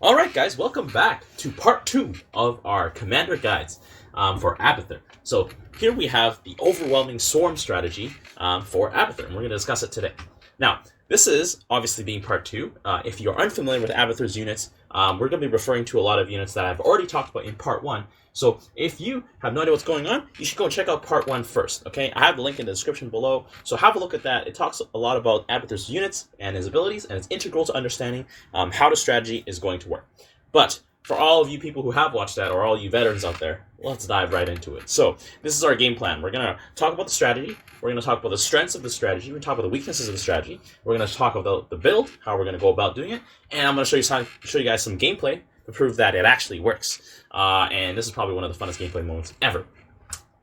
Alright guys, welcome back to part 2 of our Commander Guides for Abathur. So here we have the overwhelming swarm strategy for Abathur, and we're going to discuss it today. Now, this is obviously being part 2. If you're unfamiliar with Abathur's units, we're going to be referring to a lot of units that I've already talked about in part 1. So if you have no idea what's going on, you should go and check out part 1 first, okay? I have the link in the description below, so have a look at that. It talks a lot about Abathur's units and his abilities, and it's integral to understanding how the strategy is going to work. But for all of you people who have watched that, or all you veterans out there, let's dive right into it. So this is our game plan. We're going to talk about the strategy. We're going to talk about the strengths of the strategy. We're going to talk about the weaknesses of the strategy. We're going to talk about the build, how we're going to go about doing it, and I'm going to show you guys some gameplay to prove that it actually works. And this is probably one of the funnest gameplay moments ever.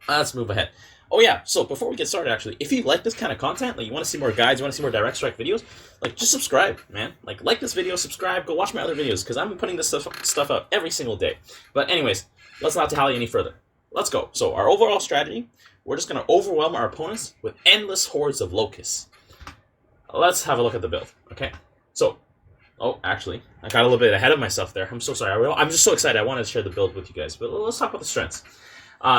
Let's move ahead. Oh yeah, so before we get started, actually, if you like this kind of content, like you want to see more guides, you want to see more direct strike videos, like just subscribe, man. Like this video, subscribe, go watch my other videos, because I'm putting this stuff out every single day. But anyways, let's not dally any further. Let's go. So our overall strategy, we're just going to overwhelm our opponents with endless hordes of locusts. Let's have a look at the build, okay? So, oh, actually, I got a little bit ahead of myself there. I'm so sorry. I'm just so excited. I wanted to share the build with you guys, but let's talk about the strengths.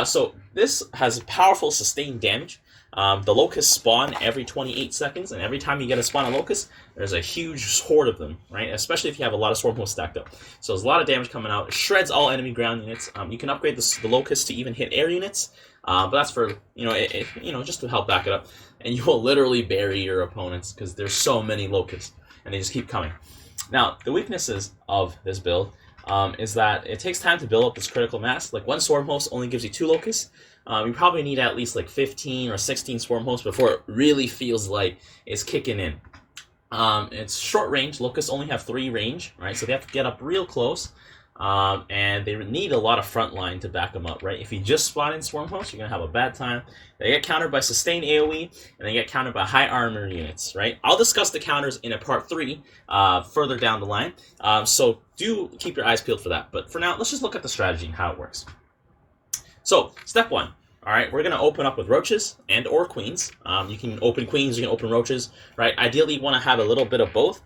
So this has powerful sustained damage. The locusts spawn every 28 seconds, and every time you get a spawn of locusts, there's a huge horde of them, right? Especially if you have a lot of swarm hosts stacked up. So there's a lot of damage coming out. It shreds all enemy ground units. You can upgrade the locusts to even hit air units, but that's for just to help back it up. And you will literally bury your opponents because there's so many locusts, and they just keep coming. Now the weaknesses of this build is that it takes time to build up this critical mass. Like one swarm host only gives you 2 locusts. You probably need at least like 15 or 16 swarm hosts before it really feels like it's kicking in. It's short range. Locusts only have 3 range, right? So they have to get up real close, and they need a lot of front line to back them up, right? If you just spawn in swarm hosts, you're gonna have a bad time. They get countered by sustained AoE, and they get countered by high armor units, right? I'll discuss the counters in a part 3 further down the line, so do keep your eyes peeled for that. But for now, let's just look at the strategy and how it works. So, step 1. All right, we're going to open up with roaches and or queens. You can open queens, you can open roaches, right? Ideally, you want to have a little bit of both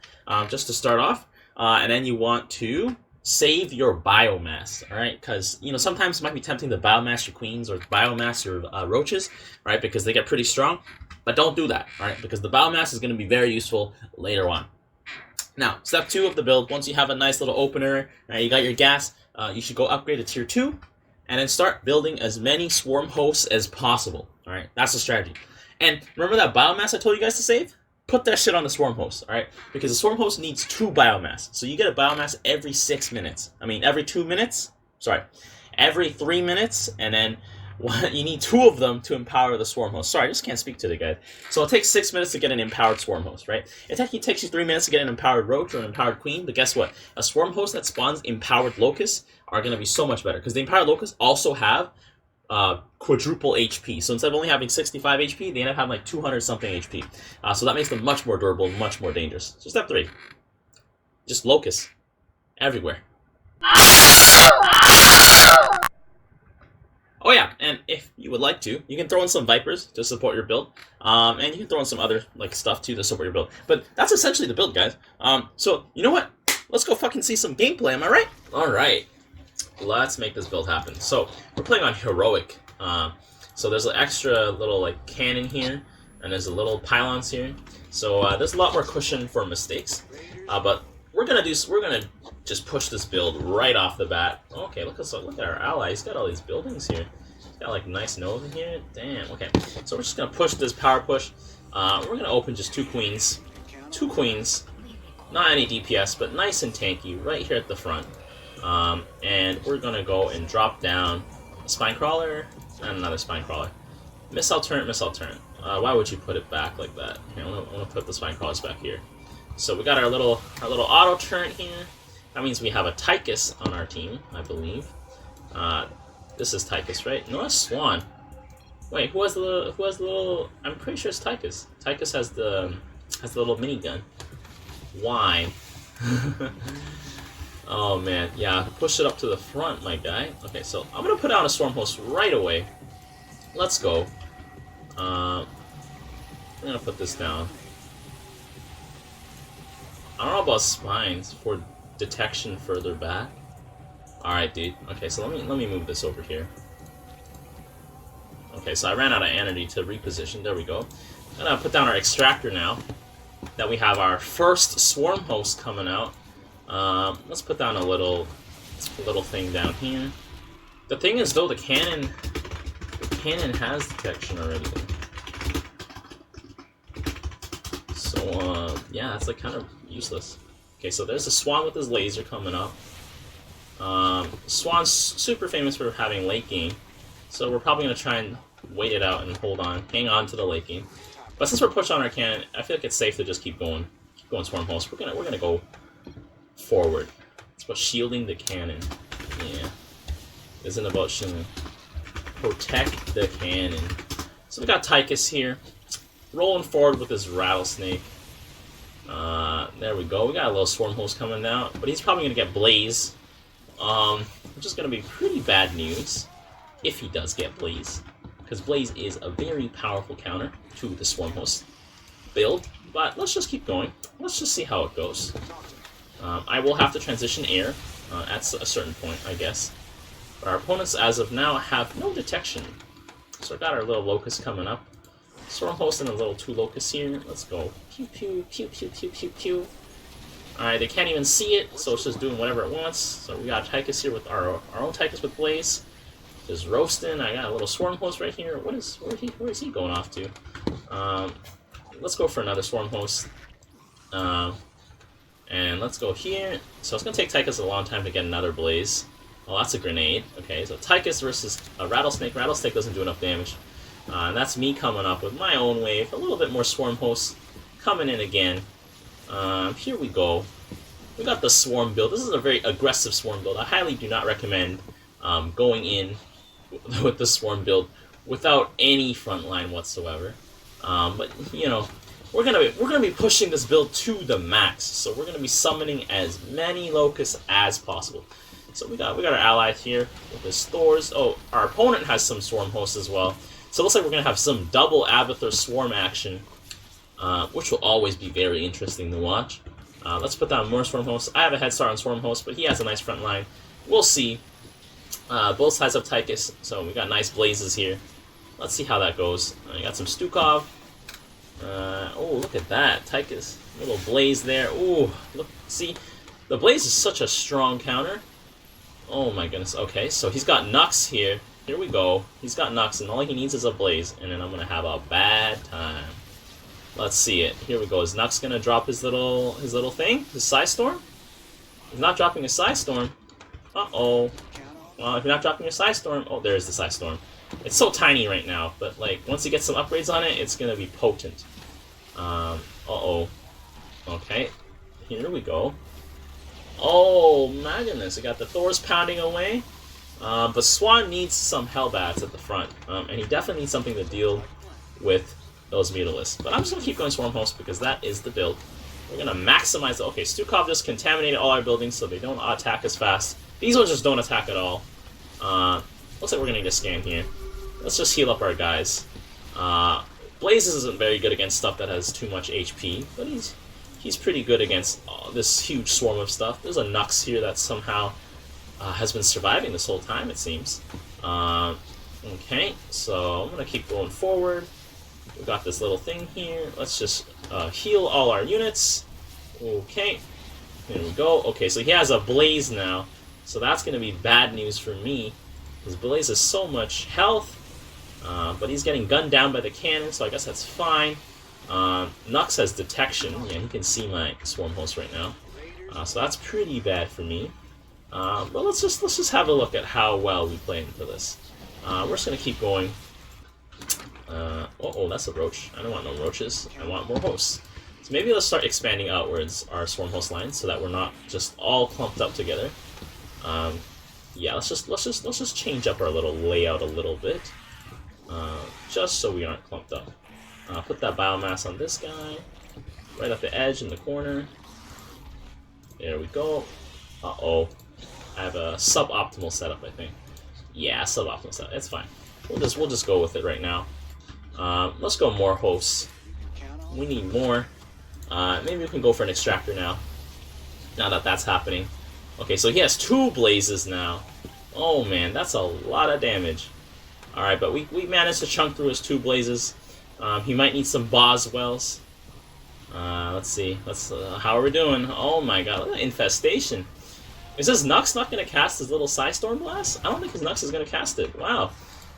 just to start off, and then you want to save your biomass, all right? Because, sometimes it might be tempting to biomass your queens or biomass your roaches, right? Because they get pretty strong, but don't do that, all right? Because the biomass is going to be very useful later on. Now, step 2 of the build, once you have a nice little opener, right, you got your gas, you should go upgrade to tier 2, and then start building as many swarm hosts as possible, all right? That's the strategy. And remember that biomass I told you guys to save? Put that shit on the swarm host, all right? Because the swarm host needs 2 biomass. So you get a biomass every 6 minutes. Every 2 minutes. Sorry, every 3 minutes, and then you need 2 of them to empower the swarm host. Sorry, I just can't speak to the guy. So it takes 6 minutes to get an empowered swarm host, right? It takes you 3 minutes to get an empowered roach or an empowered queen, but guess what? A swarm host that spawns empowered locusts are going to be so much better, because the empowered locusts also have quadruple HP. So instead of only having 65 HP, they end up having like 200 something HP. So that makes them much more durable and much more dangerous. So step 3, just locusts everywhere. Oh yeah, and if you would like to, you can throw in some vipers to support your build, and you can throw in some other stuff too to support your build. But that's essentially the build, guys. So you know what? Let's go fucking see some gameplay. Am I right? All right. Let's make this build happen. So we're playing on heroic. So there's an extra little cannon here, and there's a little pylons here. So there's a lot more cushion for mistakes. But we're gonna just push this build right off the bat. Okay, look at our ally. He's got all these buildings here. He's got nice nose in here. Damn. Okay, so we're just gonna push this power push. We're gonna open just 2 queens. 2 queens. Not any DPS, but nice and tanky right here at the front. And we're gonna go and drop down a spine crawler and another spine crawler. Missile turret, missile turret. Why would you put it back like that? Here, I wanna put the spine crawlers back here. So we got our little auto turret here. That means we have a Tychus on our team, I believe. This is Tychus, right? No, that's Swan. Wait, who has the little? I'm pretty sure it's Tychus. Tychus has the little minigun. Why? Oh man, yeah, push it up to the front, my guy. Okay, so I'm gonna put out a swarm host right away. Let's go. I'm gonna put this down. I don't know about spines for detection further back. All right, dude. Okay, so let me move this over here. Okay, so I ran out of energy to reposition. There we go. I'm gonna put down our extractor now. That we have our first swarm host coming out. Let's put down a little thing down here. The thing is, though, the cannon has detection already. So yeah, that's like kind of useless. Okay, so there's a swan with his laser coming up. Swan's super famous for having late game, so we're probably gonna try and wait it out and hang on to the late game. But since we're pushed on our cannon, I feel like it's safe to just keep going swarm host. We're gonna go forward. It's about shielding the cannon. Yeah, isn't about shielding. Protect the cannon. So we got Tychus here, rolling forward with his rattlesnake. There we go. We got a little swarm host coming out, but he's probably gonna get Blaze, which is gonna be pretty bad news if he does get Blaze. Because Blaze is a very powerful counter to the Swarm Host build, but let's just keep going. Let's just see how it goes. I will have to transition air at a certain point, I guess. But our opponents, as of now, have no detection. So I got our little Locust coming up. Swarm Host and a little 2 Locusts here. Let's go. Pew, pew, pew, pew, pew, pew, pew. Alright, they can't even see it, so it's just doing whatever it wants. So we got Tychus here with our own Tychus with Blaze. Just roasting. I got a little swarm host right here. Where is he going off to? Let's go for another swarm host. And let's go here. So it's gonna take Tychus a long time to get another blaze. Oh, that's a grenade. Okay, so Tychus versus a rattlesnake. Rattlesnake doesn't do enough damage. And that's me coming up with my own wave. A little bit more swarm hosts coming in again. Here we go. We got the swarm build. This is a very aggressive swarm build. I highly do not recommend going in with the swarm build without any front line whatsoever. But you know, we're gonna be pushing this build to the max. So we're gonna be summoning as many locusts as possible. So we got our ally here with his Thors. Oh, our opponent has some swarm hosts as well. So it looks like we're gonna have some double Abathur swarm action, which will always be very interesting to watch. Let's put down more swarm hosts. I have a head start on swarm hosts, but he has a nice front line. We'll see. Both sides of Tychus, so we got nice blazes here. Let's see how that goes. I got some Stukov. Oh, look at that. Tychus, little blaze there. Oh, look, see, the blaze is such a strong counter. Oh my goodness. Okay, so he's got Nux here. Here we go. He's got Nux, and all he needs is a blaze, and then I'm gonna have a bad time. Let's see it. Here we go. Is Nux gonna drop his little thing? His Psystorm? He's not dropping his Psystorm. Uh-oh. Well, if you're not dropping your Psystorm... Oh, there's the Psystorm. It's so tiny right now, but like once you get some upgrades on it, it's going to be potent. Uh-oh. Okay. Here we go. Oh, my goodness. I got the Thors pounding away. But Swan needs some Hellbats at the front. And he definitely needs something to deal with those Mutalisks. But I'm just going to keep going Swarm Host because that is the build. We're going to maximize it. Okay, Stukov just contaminated all our buildings so they don't attack as fast. These ones just don't attack at all. Looks like we're going to need a scan here. Let's just heal up our guys. Blazes isn't very good against stuff that has too much HP, but he's pretty good against this huge swarm of stuff. There's a Nux here that somehow has been surviving this whole time, it seems. Okay, so I'm going to keep going forward. We've got this little thing here. Let's just heal all our units. Okay, here we go. Okay, so he has a Blaze now. So that's going to be bad news for me. His Blaze has so much health. But he's getting gunned down by the cannon, so I guess that's fine. Nux has detection. Yeah, he can see my swarm host right now. So that's pretty bad for me. But let's just have a look at how well we play into this. We're just going to keep going. Oh, that's a roach. I don't want no roaches. I want more hosts. So maybe let's start expanding outwards our swarm host lines so that we're not just all clumped up together. Yeah, let's just change up our little layout a little bit, just so we aren't clumped up. Put that biomass on this guy, right at the edge in the corner. There we go. Uh-oh, I have a suboptimal setup, I think. Yeah, suboptimal setup. It's fine. We'll just go with it right now. Let's go more hosts. We need more. Maybe we can go for an extractor now. Now that that's happening. Okay, so he has 2 blazes now. Oh man, that's a lot of damage. Alright, but we managed to chunk through his 2 blazes. He might need some Boswells. Let's see. How are we doing? Oh my god, look at that infestation. Is this Nux not going to cast his little Psystorm Blast? I don't think his Nux is going to cast it. Wow.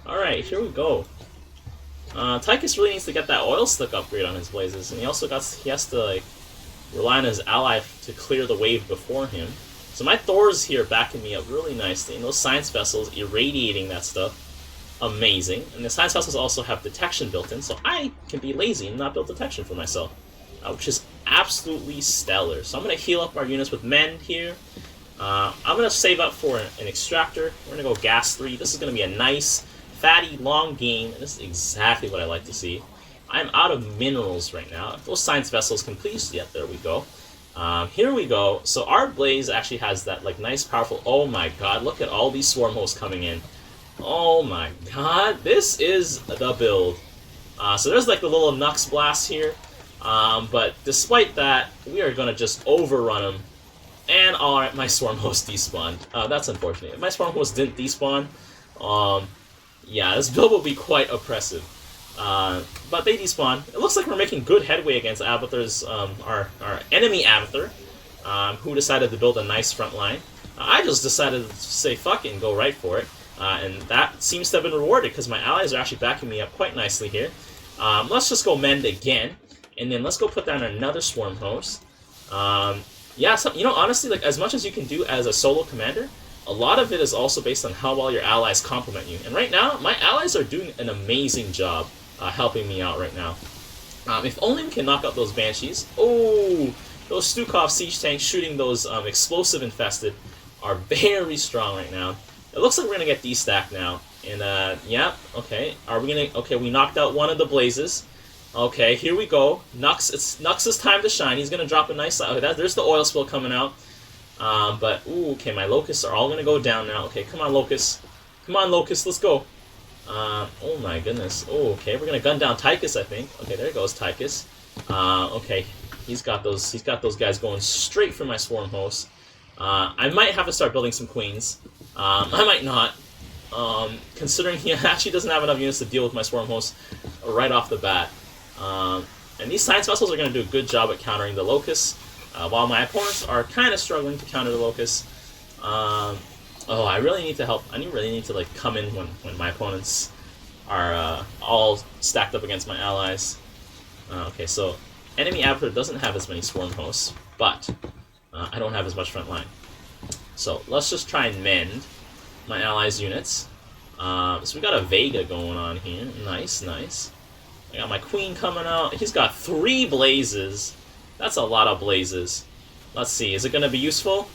Alright, here we go. Tychus really needs to get that oil slick upgrade on his blazes, and he has to like rely on his ally to clear the wave before him. So my Thor's here backing me up really nicely, and those science vessels irradiating that stuff. Amazing. And the science vessels also have detection built in, so I can be lazy and not build detection for myself, which is absolutely stellar. So I'm going to heal up our units with Mend here. I'm going to save up for an Extractor. We're going to go Gas 3. This is going to be a nice, fatty, long game, and this is exactly what I like to see. I'm out of minerals right now. If those science vessels can please... Yeah, there we go. Here we go. So our Blaze actually has that like nice, powerful... Oh my god, look at all these Swarm Hosts coming in. Oh my god, this is the build. So there's like the little Nux Blast here. But despite that, we are going to just overrun them. And alright, my Swarm Host despawned. That's unfortunate. If my Swarm Host didn't despawn, yeah, this build will be quite oppressive. But they despawn. It looks like we're making good headway against Abathur's, our enemy Abathur, who decided to build a nice front line. I just decided to say fuck it and go right for it. And that seems to have been rewarded because my allies are actually backing me up quite nicely here. Let's just go Mend again, and then let's go put down another Swarm Host. Yeah, so, you know, honestly, like as much as you can do as a solo commander, a lot of it is also based on how well your allies complement you. And right now, my allies are doing an amazing job helping me out right now. If only we can knock out those Banshees. Oh, those Stukov siege tanks shooting those explosive infested are very strong right now. It looks like we're gonna get destacked now. And yeah, okay. Are we gonna? Okay, we knocked out one of the blazes. Okay, here we go. It's Nux's time to shine. He's gonna drop a nice. Okay, there's the oil spill coming out. But ooh, okay, my locusts are all gonna go down now. Okay, come on, locusts. Come on, locusts. Let's go. Oh my goodness. Oh, okay, we're gonna gun down Tychus, I think. Okay, there goes Tychus. Okay, he's got those guys going straight for my Swarm Host. I might have to start building some queens. I might not. Considering he actually doesn't have enough units to deal with my Swarm Host right off the bat. And these science vessels are going to do a good job at countering the locusts, while my opponents are kind of struggling to counter the locusts. Oh, I really need to help. I really need to like come in when my opponents are all stacked up against my allies. Okay, so enemy Abathur doesn't have as many Swarm Hosts, but I don't have as much front line. So let's just try and mend my allies' units. So we got a Vega going on here. Nice, nice. I got my Queen coming out. He's got 3 blazes. That's a lot of blazes. Let's see, is it going to be useful?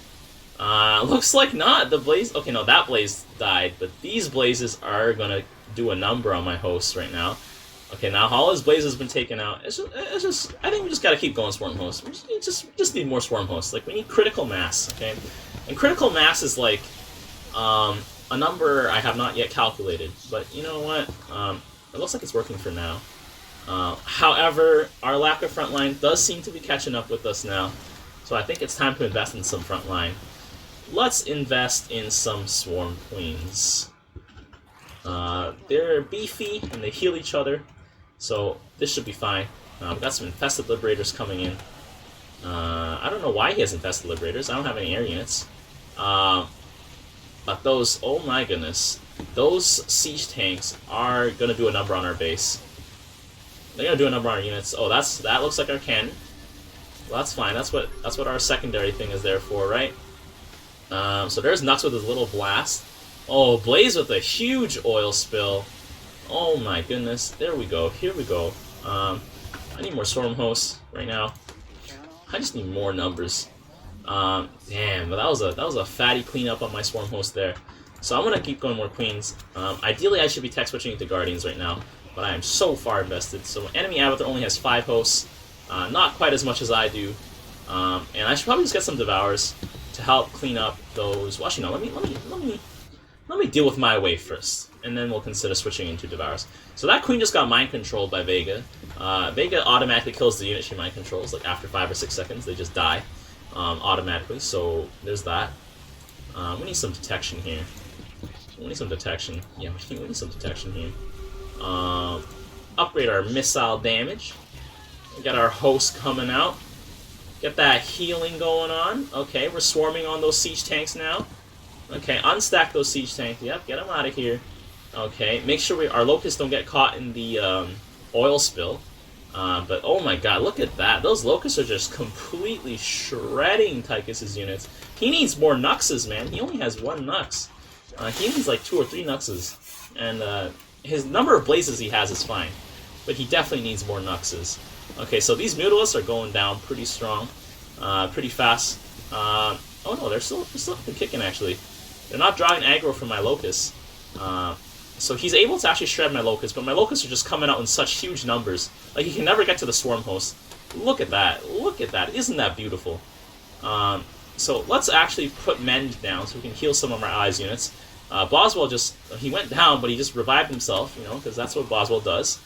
Looks like not. The blaze... Okay, no, that blaze died, but these blazes are going to do a number on my hosts right now. Okay, now all his blazes have been taken out. It's just I think we just got to keep going Swarm Hosts. We just need more Swarm Hosts. Like, we need critical mass, okay? And critical mass is like a number I have not yet calculated. But you know what? It looks like it's working for now. However, our lack of front line does seem to be catching up with us now. So I think it's time to invest in some front line. Let's invest in some Swarm Queens. They're beefy and they heal each other. So this should be fine. We've got some Infested Liberators coming in. I don't know why he has Infested Liberators. I don't have any air units. But those, oh my goodness. Those siege tanks are going to do a number on our base. They're going to do a number on our units. Oh, that looks like our cannon. Well, that's fine. That's what our secondary thing is there for, right? So there's Nux with his little blast. Oh, Blaze with a huge oil spill. Oh my goodness. There we go. Here we go. I need more Storm Hosts right now. I just need more numbers. Damn, but that was a fatty cleanup on my Swarm Host there. So I'm gonna keep going more Queens. Ideally, I should be tech switching into Guardians right now, but I am so far invested. So enemy Abathur only has 5 hosts, not quite as much as I do, and I should probably just get some Devours to help clean up those. Well, actually, no. Let me deal with my wave first, and then we'll consider switching into Devours. So that Queen just got mind controlled by Vega. Vega automatically kills the unit she mind controls, like after 5 or 6 seconds, they just die. automatically, so there's that. We need some detection here. We need some detection. Yeah, we need some detection here. Upgrade our missile damage. We got our host coming out. Get that healing going on. Okay, we're swarming on those siege tanks now. Okay, unstack those siege tanks. Yep, get them out of here. Okay, make sure our locusts don't get caught in the oil spill. But oh my god, look at that. Those locusts are just completely shredding Tychus's units. He needs more Nuxes, man. He only has 1 Nux. He needs like 2 or 3 Nuxes. And his number of blazes he has is fine. But he definitely needs more Nuxes. Okay, so these Mutalisks are going down pretty strong. Pretty fast. Oh no, they're still kicking actually. They're not drawing aggro from my locusts. So he's able to actually shred my locusts, but my locusts are just coming out in such huge numbers. Like, he can never get to the swarm host. Look at that. Look at that. Isn't that beautiful? So let's actually put Mend down so we can heal some of our allies' units. Boswell he went down, but he just revived himself, you know, because that's what Boswell does.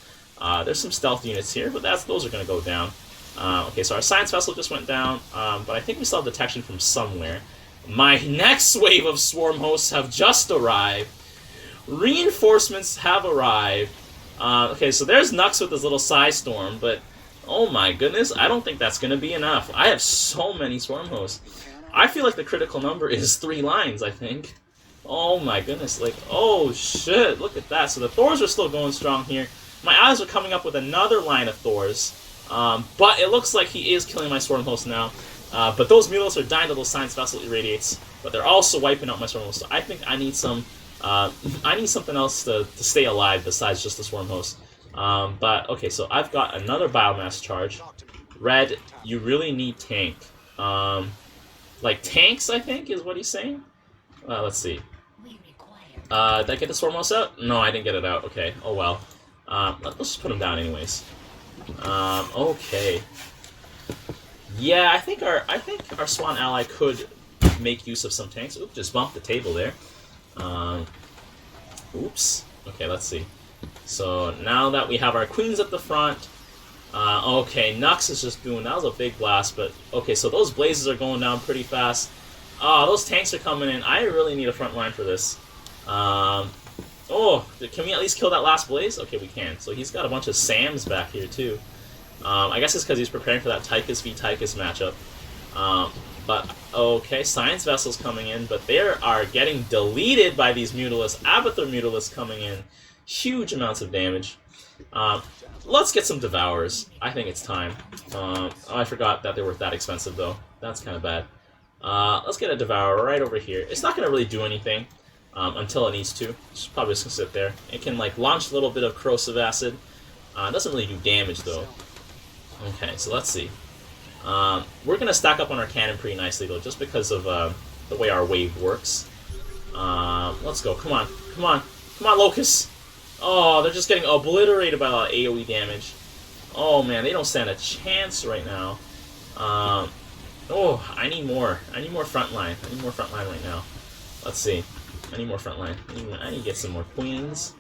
There's some stealth units here, but those are going to go down. Okay, so our science vessel just went down, but I think we still have detection from somewhere. My next wave of swarm hosts have just arrived. Reinforcements have arrived. Okay, so there's Nux with his little Psystorm, but oh my goodness, I don't think that's going to be enough. I have so many swarm hosts. I feel like the critical number is 3 lines, I think. Oh my goodness, like, oh shit, look at that. So the Thors are still going strong here. My allies are coming up with another line of Thors, but it looks like he is killing my swarm host now. But those Mutalisks are dying to those science vessel irradiates, but they're also wiping out my swarm host. So I think I need some... I need something else to stay alive besides just the swarm host. But, okay, so I've got another biomass charge. Red, you really need tank. Like tanks, I think, is what he's saying? Let's see. Did I get the swarm host out? No, I didn't get it out. Okay, oh well. Let's just put him down anyways. Okay. Yeah, I think our Swan ally could make use of some tanks. Oop, just bumped the table there. Oops. Okay, let's see. So now that we have our queens at the front, okay, Nux is just doing, that was a big blast, but okay, so those blazes are going down pretty fast. Oh, those tanks are coming in. I really need a front line for this. Oh, can we at least kill that last blaze? Okay, we can. So he's got a bunch of Sams back here too. I guess it's because he's preparing for that Tychus v Tychus matchup. But, okay, Science Vessel's coming in, but they are getting deleted by these Mutalisks. Abathur Mutalisks coming in. Huge amounts of damage. Let's get some Devourers. I think it's time. Oh, I forgot that they were that expensive, though. That's kind of bad. Let's get a Devourer right over here. It's not going to really do anything until it needs to. It's probably just going to sit there. It can, like, launch a little bit of corrosive acid. It doesn't really do damage, though. Okay, so let's see. We're going to stack up on our cannon pretty nicely, though, just because of the way our wave works. Let's go. Come on. Come on. Come on, Locusts. Oh, they're just getting obliterated by a lot of AoE damage. Oh, man, they don't stand a chance right now. Oh, I need more. I need more frontline. I need more frontline right now. Let's see. I need more frontline. I need to get some more queens.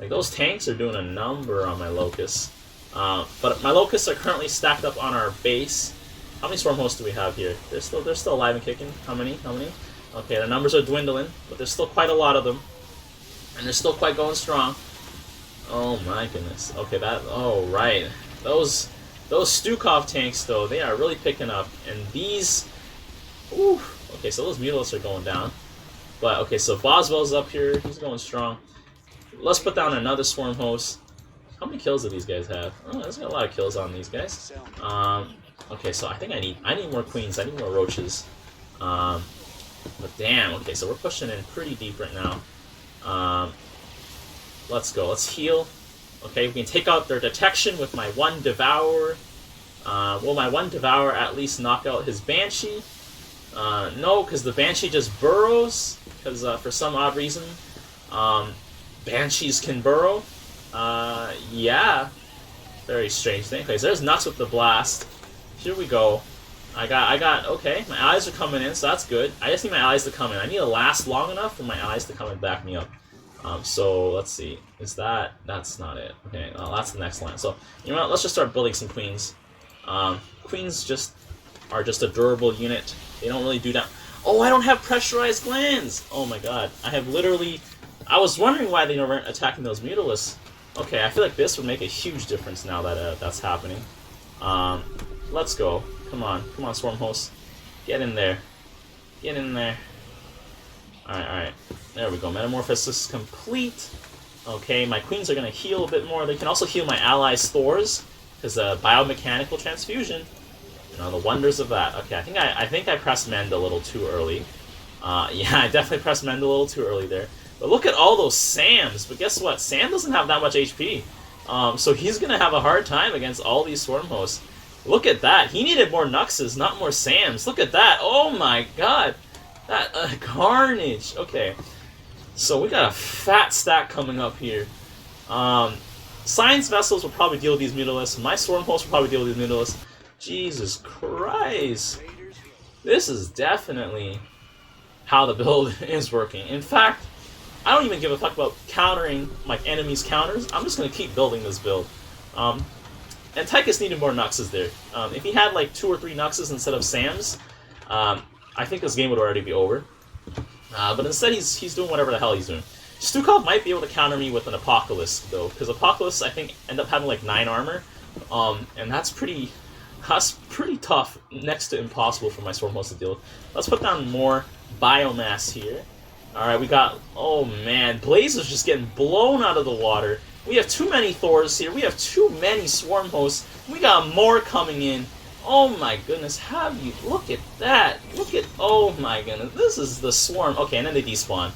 Like, those tanks are doing a number on my Locusts. But my Locusts are currently stacked up on our base. How many Swarm Hosts do we have here? They're still alive and kicking. How many? How many? Okay, the numbers are dwindling, but there's still quite a lot of them. And they're still quite going strong. Oh my goodness. Okay, oh right. Those Stukov tanks, though, they are really picking up. And these... Ooh. Okay, so those Mutalisks are going down. But, okay, so Boswell's up here. He's going strong. Let's put down another Swarm Host. How many kills do these guys have? Oh, there's got a lot of kills on these guys. Okay, so I think I need more queens. I need more roaches. But damn. Okay, so we're pushing in pretty deep right now. Let's go. Let's heal. Okay, we can take out their detection with my one Devourer. Will my one Devourer at least knock out his Banshee? No, because the Banshee just burrows. Because for some odd reason, Banshees can burrow. Yeah. Very strange thing. Okay, so there's Nuts with the blast. Here we go. Okay, my allies are coming in, so that's good. I just need my allies to come in. I need to last long enough for my allies to come and back me up. So, let's see. That's not it. Okay, that's the next line. So, you know what, let's just start building some queens. Queens just are just a durable unit. They don't really do that. Oh, I don't have pressurized glands! Oh my god. I have literally... I was wondering why they weren't attacking those Mutalisks. Okay, I feel like this would make a huge difference now that that's happening. Let's go. Come on, Swarm Host. Get in there. Get in there. Alright. There we go. Metamorphosis complete. Okay, my queens are going to heal a bit more. They can also heal my allies' Thors, because biomechanical transfusion. You know, the wonders of that. Okay, I think I pressed Mend a little too early. Yeah, I definitely pressed Mend a little too early there. But look at all those Sams. But guess what? Sam doesn't have that much HP. So he's going to have a hard time against all these Swarm Hosts. Look at that. He needed more Nuxes, not more Sams. Look at that. Oh my god. That carnage. Okay. So we got a fat stack coming up here. Science Vessels will probably deal with these Mutalisks. My Swarm Hosts will probably deal with these Mutalisks. Jesus Christ. This is definitely how the build is working. In fact, I don't even give a fuck about countering my enemy's counters. I'm just going to keep building this build. And Tychus needed more Nuxes there. If he had like 2 or 3 Nuxes instead of Sams, I think this game would already be over. But instead he's doing whatever the hell he's doing. Stukov might be able to counter me with an Apocalypse, though, because Apocalypse, I think, end up having like 9 armor. And that's pretty tough, next to impossible for my Swarm Host to deal with. Let's put down more biomass here. Alright, we got... Oh man, Blaze is just getting blown out of the water. We have too many Thors here. We have too many Swarm Hosts. We got more coming in. Oh my goodness, have you... Look at that. Look at... Oh my goodness. This is the Swarm. Okay, and then they despawn.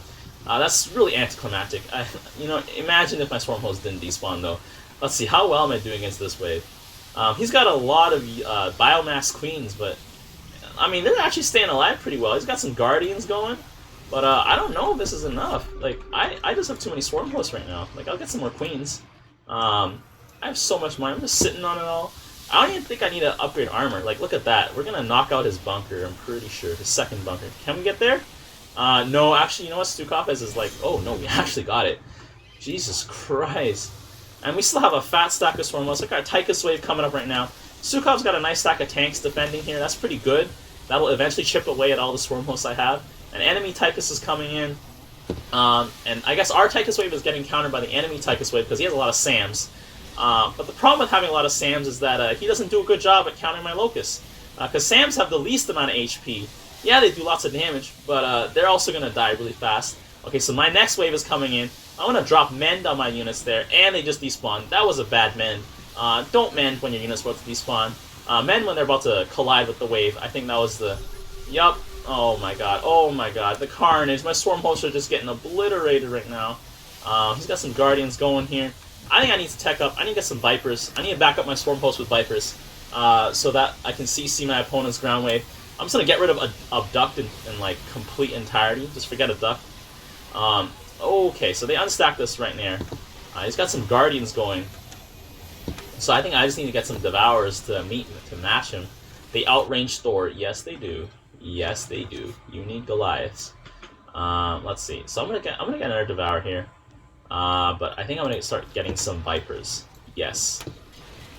That's really anticlimactic. You know, imagine if my Swarm Host didn't despawn, though. Let's see, how well am I doing against this wave? He's got a lot of biomass queens, but... I mean, they're actually staying alive pretty well. He's got some Guardians going. But I don't know if this is enough. Like, I just have too many Swarm Hosts right now. Like, I'll get some more queens. I have so much money. I'm just sitting on it all. I don't even think I need to upgrade armor. Like, look at that. We're going to knock out his bunker, I'm pretty sure. His second bunker. Can we get there? No, actually, you know what Stukov is like... Oh, no, we actually got it. Jesus Christ. And we still have a fat stack of Swarm Hosts. Look at our Tychus wave coming up right now. Stukov's got a nice stack of tanks defending here. That's pretty good. That'll eventually chip away at all the Swarm Hosts I have. An enemy Tychus is coming in. And I guess our Tychus wave is getting countered by the enemy Tychus wave because he has a lot of Sams. But the problem with having a lot of Sams is that he doesn't do a good job at countering my Locusts. Because Sams have the least amount of HP. Yeah, they do lots of damage, but they're also going to die really fast. Okay, so my next wave is coming in. I'm going to drop Mend on my units there, and they just despawn. That was a bad Mend. Don't Mend when your unit's about to despawn. Mend when they're about to collide with the wave. I think that was the... Yup. Oh my god, the carnage. My Swarm Hosts are just getting obliterated right now. He's got some Guardians going here. I think I need to tech up. I need to get some Vipers. I need to back up my Swarm Hosts with Vipers, so that I can see my opponent's ground wave. I'm just going to get rid of Abduct in like complete entirety. Just forget Abduct. Okay, so they unstacked this right there. He's got some Guardians going. So I think I just need to get some Devourers to match him. They outrange Thor. Yes, they do. Yes, they do. You need Goliaths. Let's see. So I'm gonna get another Devour here. But I think I'm gonna start getting some Vipers. Yes.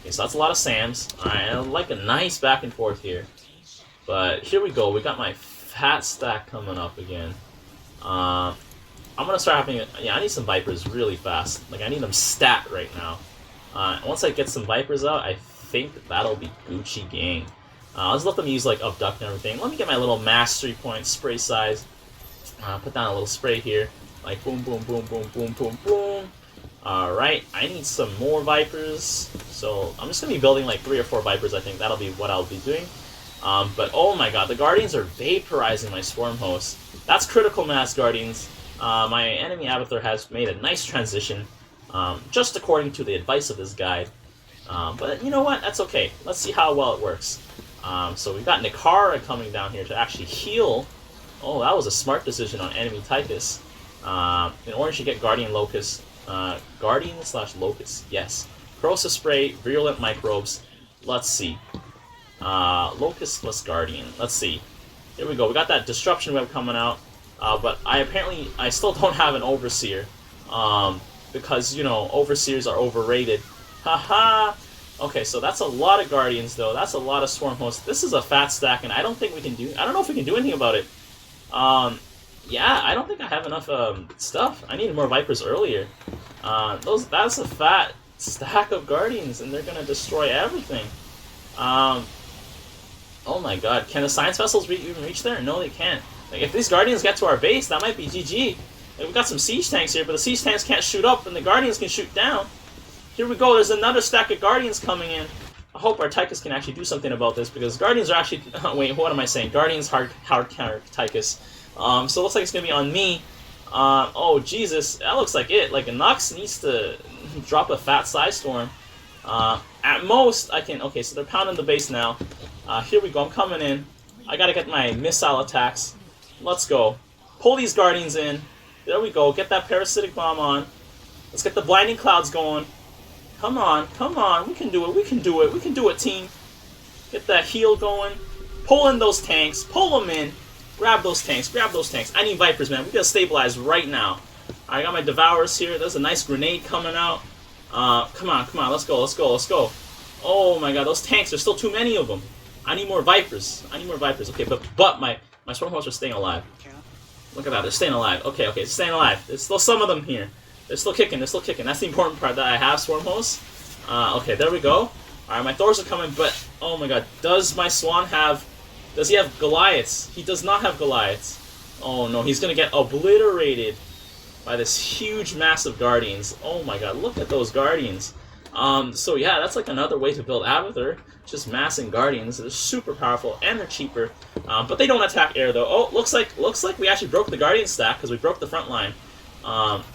Okay, so that's a lot of Sams. Alright, I like a nice back and forth here. But here we go. We got my fat stack coming up again. I'm gonna start having... Yeah, I need some Vipers really fast. Like, I need them stat right now. Once I get some Vipers out, I think that'll be Gucci gang. I'll just let them use, like, Abduct and everything. Let me get my little mastery point spray size. Put down a little spray here. Like, boom, boom, boom, boom, boom, boom, boom. Alright, I need some more Vipers. So, I'm just going to be building, like, 3 or 4 Vipers, I think. That'll be what I'll be doing. But, oh my god, the Guardians are vaporizing my Swarm Hosts. That's critical mass, Guardians. My enemy Abathur has made a nice transition. Just according to the advice of this guide. But, you know what? That's okay. Let's see how well it works. So we've got Nikara coming down here to actually heal. Oh, that was a smart decision on enemy Tychus. In order to get Guardian Locust. Guardian/Locust, yes. Corrosive Spray, Virulent Microbes. Let's see. Locust plus Guardian. Let's see. Here we go. We got that Disruption Web coming out. But I still don't have an Overseer. Because, you know, Overseers are overrated. Haha! Okay, so that's a lot of Guardians, though. That's a lot of Swarm Hosts. This is a fat stack, and I don't think we can do... I don't know if we can do anything about it. Yeah, I don't think I have enough stuff. I needed more Vipers earlier. That's a fat stack of Guardians, and they're going to destroy everything. Oh my god, can the Science Vessels even reach there? No, they can't. Like, if these Guardians get to our base, that might be GG. Like, we've got some Siege Tanks here, but the Siege Tanks can't shoot up, and the Guardians can shoot down. Here we go, there's another stack of Guardians coming in. I hope our Tychus can actually do something about this, because Guardians are actually... wait, what am I saying? Guardians hard counter Tychus. So it looks like it's going to be on me. Oh, Jesus, that looks like it. Like, Nux needs to drop a fat Size Storm. At most, I can... Okay, so they're pounding the base now. Here we go, I'm coming in. I gotta get my missile attacks. Let's go. Pull these Guardians in. There we go, get that Parasitic Bomb on. Let's get the Blinding Clouds going. Come on, come on, we can do it, we can do it, we can do it, team. Get that heal going. Pull in those tanks, pull them in. Grab those tanks, grab those tanks. I need Vipers, man, we gotta stabilize right now. I got my Devourers here, there's a nice grenade coming out. Come on, come on, let's go, let's go, let's go. Oh my god, those tanks, there's still too many of them. I need more Vipers, I need more Vipers. Okay, but my Swarm Hosts are staying alive. Look at that, they're staying alive. Okay, okay, staying alive. There's still some of them here. They're still kicking, they're still kicking. That's the important part, that I have Swarm Hosts. Okay, there we go. Alright, my Thors are coming, but, oh my god, does my Swan have... Does he have Goliaths? He does not have Goliaths. Oh no, he's gonna get obliterated by this huge, massive Guardians. Oh my god, look at those Guardians. So yeah, that's like another way to build Abathur. Just massing Guardians. They're super powerful, and they're cheaper. But they don't attack air, though. Oh, looks like we actually broke the Guardian stack, because we broke the front line.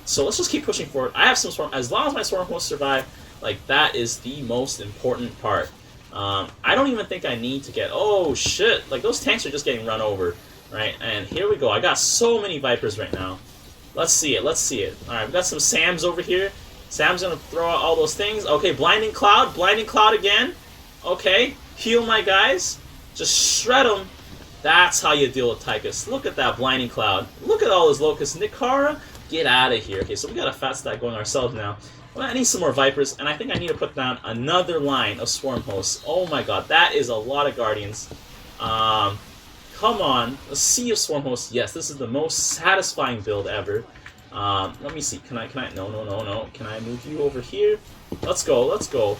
So let's just keep pushing forward. I have some Swarm... As long as my Swarm Hosts survive, like, that is the most important part. I don't even think I need to get... Oh, shit! Like, those tanks are just getting run over, right? And here we go. I got so many Vipers right now. Let's see it, let's see it. Alright, we've got some Sams over here. Sam's gonna throw out all those things. Okay, Blinding Cloud again. Okay, heal my guys. Just shred them. That's how you deal with Tychus. Look at that Blinding Cloud. Look at all those Locusts. Nikara, get out of here. Okay, so we got a fat stack going ourselves now. Well, I need some more Vipers, and I think I need to put down another line of Swarm Hosts. Oh my god, that is a lot of Guardians. Come on, a sea of Swarm Hosts. Yes, this is the most satisfying build ever. Let me see. Can I? No. Can I move you over here? Let's go. Let's go.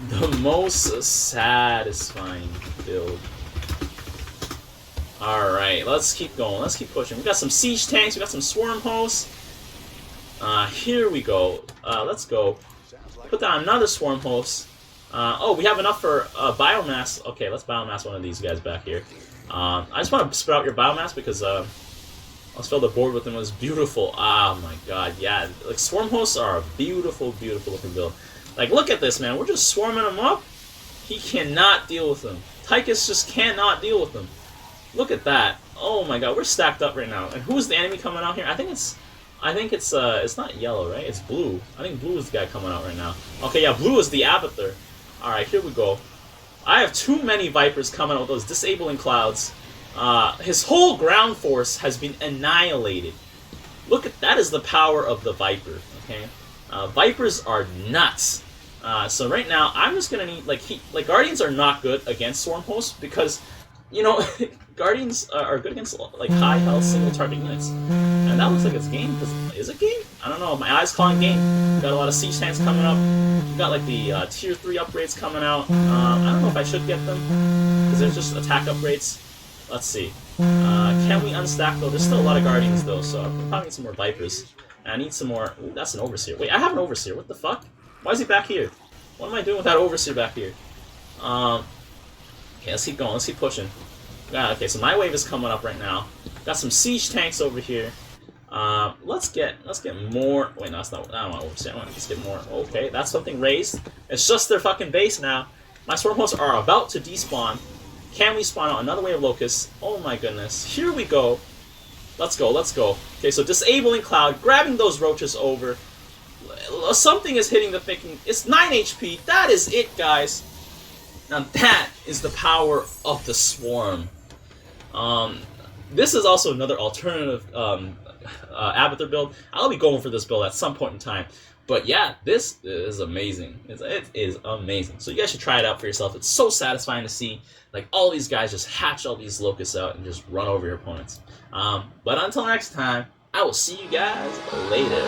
The most satisfying build. Alright, let's keep going. Let's keep pushing. We got some Siege Tanks. We got some Swarm Hosts. Here we go. Let's go. Put down another Swarm Host. Oh, we have enough for Biomass. Okay, let's Biomass one of these guys back here. I just want to spread out your Biomass because let's fill the board with them. It was beautiful. Oh my god, yeah. Like, Swarm Hosts are a beautiful, beautiful looking build. Like, look at this, man. We're just swarming him up. He cannot deal with them. Tychus just cannot deal with them. Look at that. Oh my god, we're stacked up right now. And who's the enemy coming out here? I think it's not yellow, right? It's blue. I think blue is the guy coming out right now. Okay, yeah, blue is the Abathur. Alright, here we go. I have too many Vipers coming out with those disabling clouds. His whole ground force has been annihilated. Look at that is the power of the Viper, okay? Vipers are nuts. So right now, I'm just gonna need, like Guardians are not good against Swarm Hosts because, you know, Guardians are good against, like, high health single target units. And that looks like it's game. Is it game? I don't know. My eye's calling game. We've got a lot of Siege Tanks coming up. We've got, like, the Tier 3 upgrades coming out. I don't know if I should get them because they're just attack upgrades. Let's see. Can we unstack, though? There's still a lot of Guardians, though, so I probably need some more Vipers. And I need some more... Ooh, that's an Overseer. Wait, I have an Overseer. What the fuck? Why is he back here? What am I doing with that Overseer back here? Okay, let's keep going. Let's keep pushing. Okay, so my wave is coming up right now. Got some Siege Tanks over here. Let's get more... Wait, no, that's not... I don't want Overseer. I want to just get more... Okay, that's something raised. It's just their fucking base now. My Swarm Hosts are about to despawn. Can we spawn out another wave of Locusts? Oh my goodness. Here we go. Let's go, let's go. Okay, so disabling Cloud, grabbing those roaches over. Something is hitting the thinking. It's 9 HP. That is it, guys. Now that is the power of the Swarm. This is also another alternative Abathur build. I'll be going for this build at some point in time. But yeah, this is amazing. It is amazing. So you guys should try it out for yourself. It's so satisfying to see like all these guys just hatch all these locusts out and just run over your opponents. But until next time, I will see you guys later.